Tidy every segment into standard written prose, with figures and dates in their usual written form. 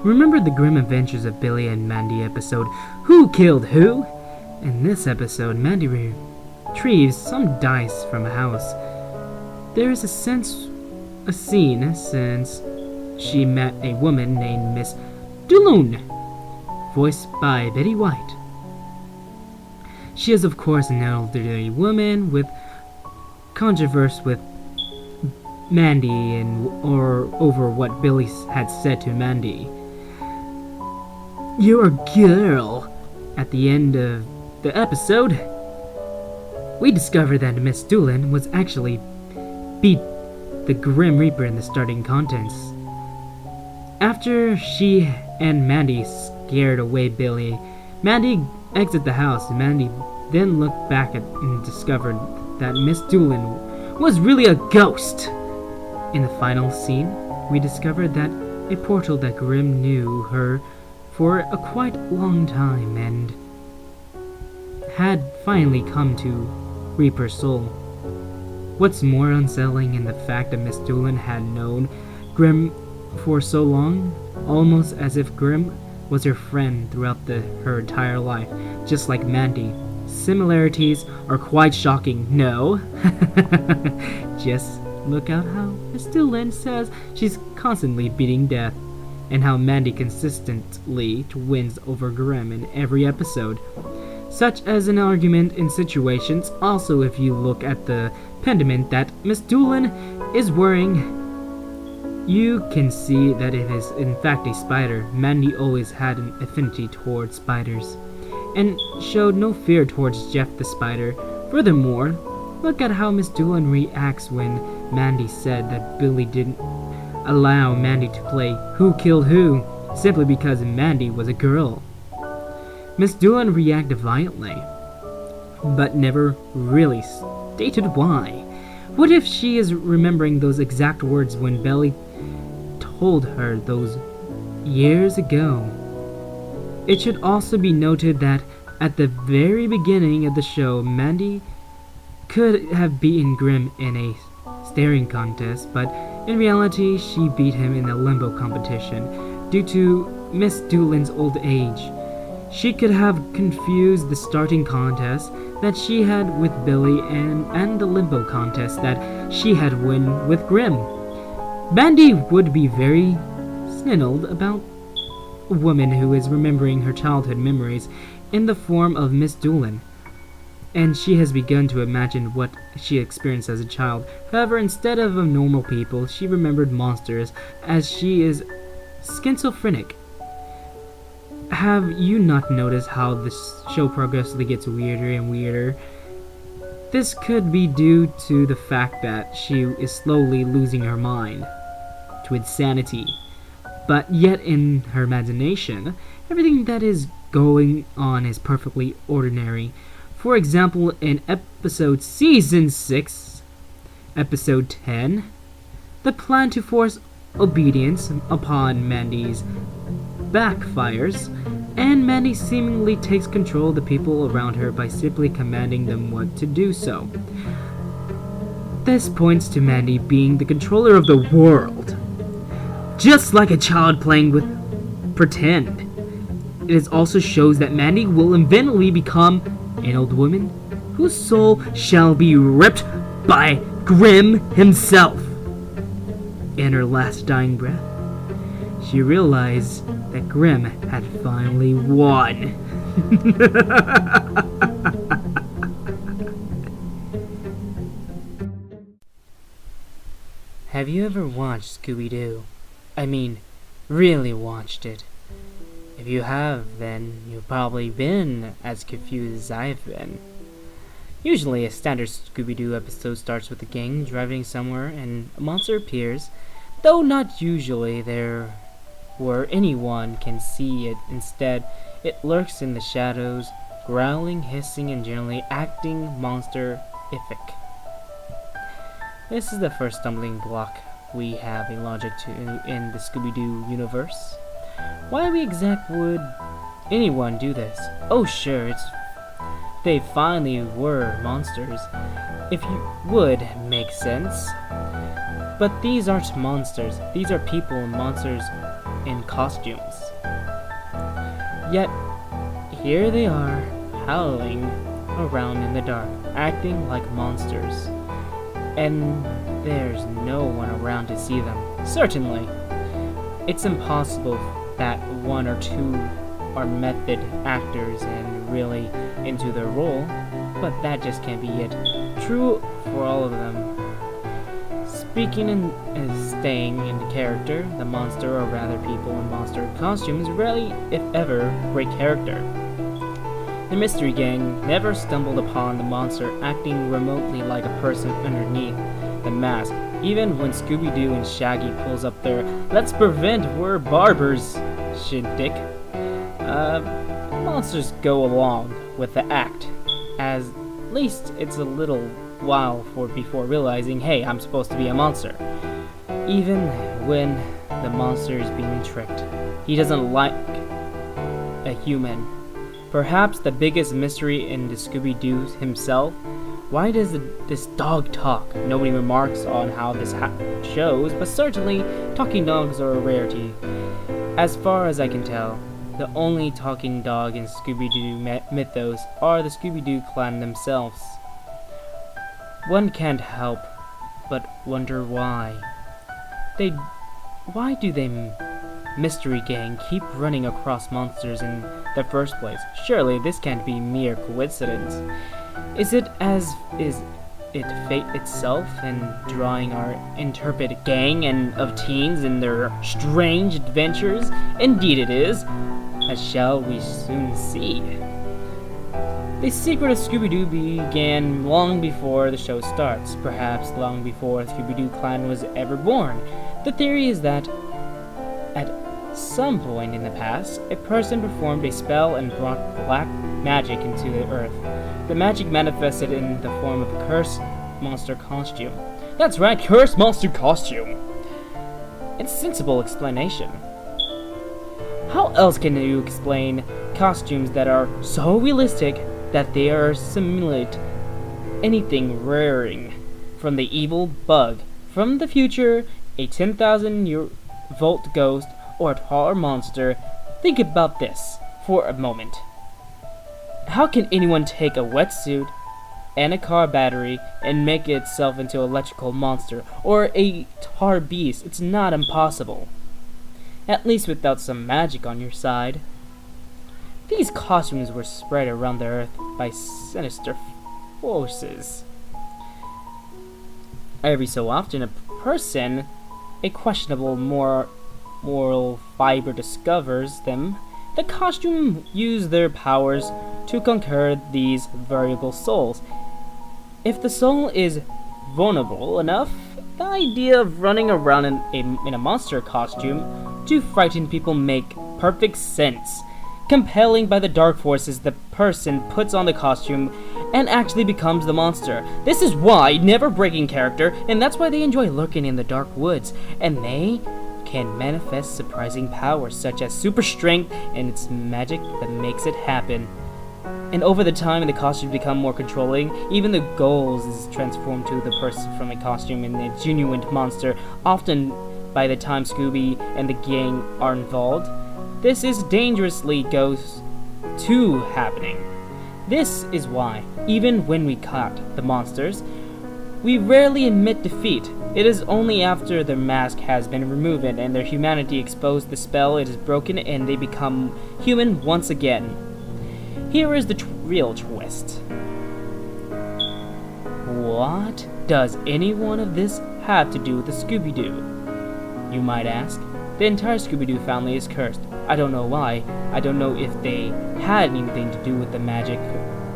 Remember the grim adventures of Billy and Mandy episode, Who Killed Who? In this episode, Mandy retrieves some dice from a house. There is a scene since she met a woman named Miss Dulune, voiced by Betty White. She is of course an elderly woman with controversy with Mandy or over what Billy had said to Mandy. You're a girl. At the end of the episode, we discover that Miss Dulune was actually beat the Grim Reaper in the starting contest. After she and Mandy scared away Billy, Mandy exited the house, and Mandy then looked back and discovered that Miss Dulune was really a ghost. In the final scene, we discovered that a portal that Grim knew her for a quite long time and had finally come to reap her soul. What's more unsettling in the fact that Miss Dulune had known Grim for so long, almost as if Grim was her friend throughout her entire life, just like Mandy. Similarities are quite shocking, no? Just look at how Miss Dulune says she's constantly beating death, and how Mandy consistently wins over Grim in every episode, such as an argument in situations. Also, if you look at the pendant that Miss Dulune is wearing, you can see that it is in fact a spider. Mandy always had an affinity towards spiders, and showed no fear towards Jeff the Spider. Furthermore, look at how Miss Dulune reacts when Mandy said that Billy didn't allow Mandy to play Who Killed Who, simply because Mandy was a girl. Miss Dulune reacted violently, but never really stated why. What if she is remembering those exact words when Billy told her those years ago? It should also be noted that at the very beginning of the show, Mandy could have beaten Grim in a staring contest, but in reality, she beat him in a limbo competition due to Miss Dulin's old age. She could have confused the starting contest that she had with Billy and the limbo contest that she had won with Grim. Mandy would be very snarled about a woman who is remembering her childhood memories in the form of Miss Dulin, and she has begun to imagine what she experienced as a child. However, instead of normal people, she remembered monsters, as she is schizophrenic. Have you not noticed how the show progressively gets weirder and weirder? This could be due to the fact that she is slowly losing her mind to insanity, but yet in her imagination, everything that is going on is perfectly ordinary. For example, in Season 6, Episode 10, the plan to force obedience upon Mandy's backfires, and Mandy seemingly takes control of the people around her by simply commanding them what to do so. This points to Mandy being the controller of the world, just like a child playing with pretend. It also shows that Mandy will eventually become an old woman whose soul shall be ripped by Grim himself. In her last dying breath, she realized that Grim had finally won. Have you ever watched Scooby-Doo? I mean, really watched it. If you have, then you've probably been as confused as I've been. Usually, a standard Scooby-Doo episode starts with the gang driving somewhere and a monster appears, though not usually there where anyone can see it. Instead, it lurks in the shadows, growling, hissing, and generally acting monster-ific. This is the first stumbling block we have a logic to in the Scooby-Doo universe. Why would anyone do this? Oh sure, they finally were monsters. if you would make sense. But these aren't monsters. These are people and monsters in costumes. Yet, here they are, howling around in the dark, acting like monsters. And there's no one around to see them. Certainly, it's impossible that one or two are method actors and really into their role, but that just can't be it. True for all of them. Speaking and staying in character, the monster, or rather people in monster costumes, rarely, if ever, break character. The Mystery Gang never stumbled upon the monster acting remotely like a person underneath the mask, even when Scooby-Doo and Shaggy pulls up their "let's prevent, we're barbers" shindig. Monsters go along with the act, at least it's a little while before realizing, hey, I'm supposed to be a monster. Even when the monster is being tricked, he doesn't like a human. Perhaps the biggest mystery in the Scooby-Doo himself. Why does this dog talk? Nobody remarks on how this shows, but certainly talking dogs are a rarity. As far as I can tell, the only talking dog in Scooby-Doo mythos are the Scooby-Doo clan themselves. One can't help but wonder why. Why do they Mystery Gang keep running across monsters in the first place? Surely this can't be mere coincidence. Is it fate itself in drawing our intrepid gang of teens in their strange adventures? Indeed it is, as shall we soon see. The secret of Scooby-Doo began long before the show starts, perhaps long before the Scooby-Doo clan was ever born. The theory is that at some point in the past, a person performed a spell and brought black magic into the earth. The magic manifested in the form of a cursed monster costume. That's right, cursed monster costume! It's a sensible explanation. How else can you explain costumes that are so realistic that they are simulate anything rearing from the evil bug from the future, a 10,000-volt ghost, or a taller monster? Think about this for a moment. How can anyone take a wetsuit and a car battery and make itself into an electrical monster or a tar beast? It's not impossible. At least without some magic on your side. These costumes were spread around the earth by sinister forces. Every so often, a person, a questionable moral fiber discovers them. The costume use their powers to conquer these variable souls. If the soul is vulnerable enough, the idea of running around in a monster costume to frighten people make perfect sense. Compelling by the dark forces, the person puts on the costume and actually becomes the monster. This is why never breaking character, and that's why they enjoy lurking in the dark woods, and they can manifest surprising powers such as super strength, and it's magic that makes it happen. And over the time the costumes become more controlling, even the ghost is transformed to the person from a costume in a genuine monster, often by the time Scooby and the gang are involved. This is dangerously close to happening. This is why, even when we caught the monsters, we rarely admit defeat. It is only after their mask has been removed and their humanity exposed, the spell is broken and they become human once again. Here is the real twist. What does any one of this have to do with the Scooby-Doo? You might ask. The entire Scooby-Doo family is cursed. I don't know why. I don't know if they had anything to do with the magic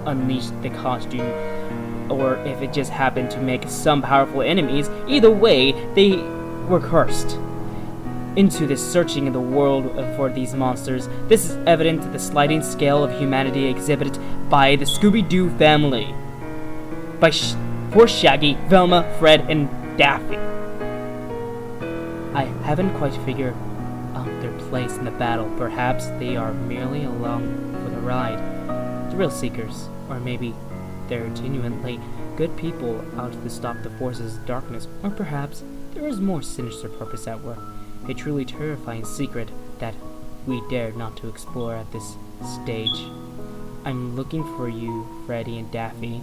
unleashed the costume, or if it just happened to make some powerful enemies. Either way, they were cursed into this searching in the world for these monsters. This is evident to the sliding scale of humanity exhibited by the Scooby-Doo family. For Shaggy, Velma, Fred, and Daffy. I haven't quite figured out their place in the battle. Perhaps they are merely along for the ride, thrill seekers, or maybe they're genuinely good people out to stop the forces of darkness, or perhaps there is more sinister purpose at work, a truly terrifying secret that we dare not to explore at this stage. I'm looking for you, Freddy and Daffy.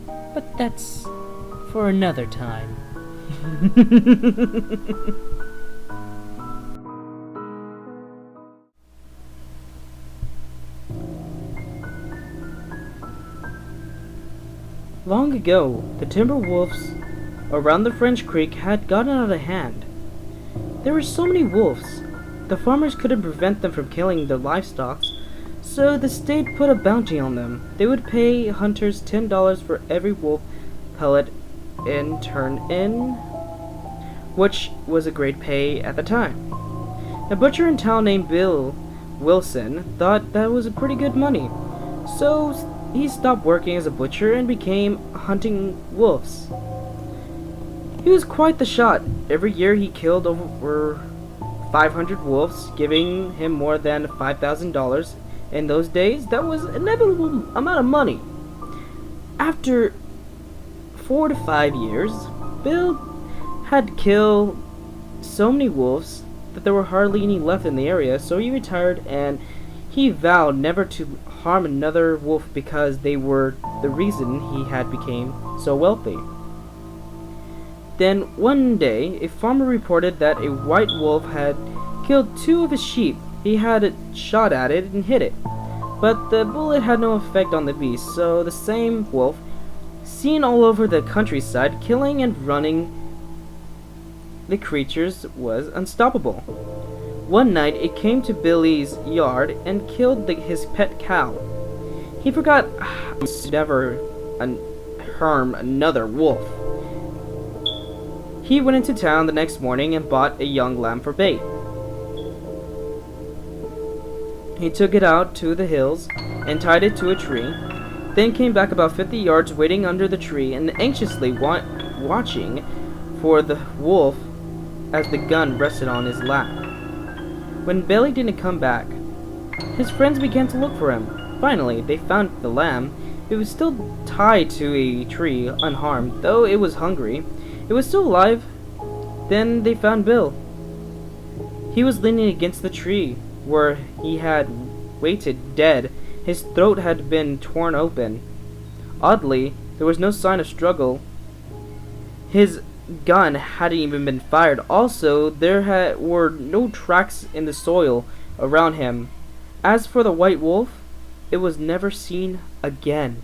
But that's for another time. Long ago, the timber wolves around the French Creek had gotten out of hand. There were so many wolves, the farmers couldn't prevent them from killing their livestock, so the state put a bounty on them. They would pay hunters $10 for every wolf pellet in turn in, which was a great pay at the time. A butcher in town named Bill Wilson thought that was a pretty good money, so he stopped working as a butcher and became hunting wolves. He was quite the shot. Every year he killed over 500 wolves, giving him more than $5,000. In those days, that was an inevitable amount of money. After 4 to 5 years, Bill had killed so many wolves that there were hardly any left in the area, so he retired and he vowed never to harm another wolf because they were the reason he had become so wealthy. Then one day, a farmer reported that a white wolf had killed 2 of his sheep. He had a shot at it and hit it, but the bullet had no effect on the beast, so the same wolf, seen all over the countryside, killing and running the creatures, was unstoppable. One night, it came to Billy's yard and killed his pet cow. He forgot to never harm another wolf. He went into town the next morning and bought a young lamb for bait. He took it out to the hills and tied it to a tree, then came back about 50 yards waiting under the tree and anxiously watching for the wolf as the gun rested on his lap. When Billy didn't come back, his friends began to look for him. Finally, they found the lamb. It was still tied to a tree, unharmed, though it was hungry. It was still alive. Then they found Bill. He was leaning against the tree where he had waited dead. His throat had been torn open. Oddly, there was no sign of struggle. His gun hadn't even been fired. Also, there were no tracks in the soil around him. As for the white wolf, it was never seen again.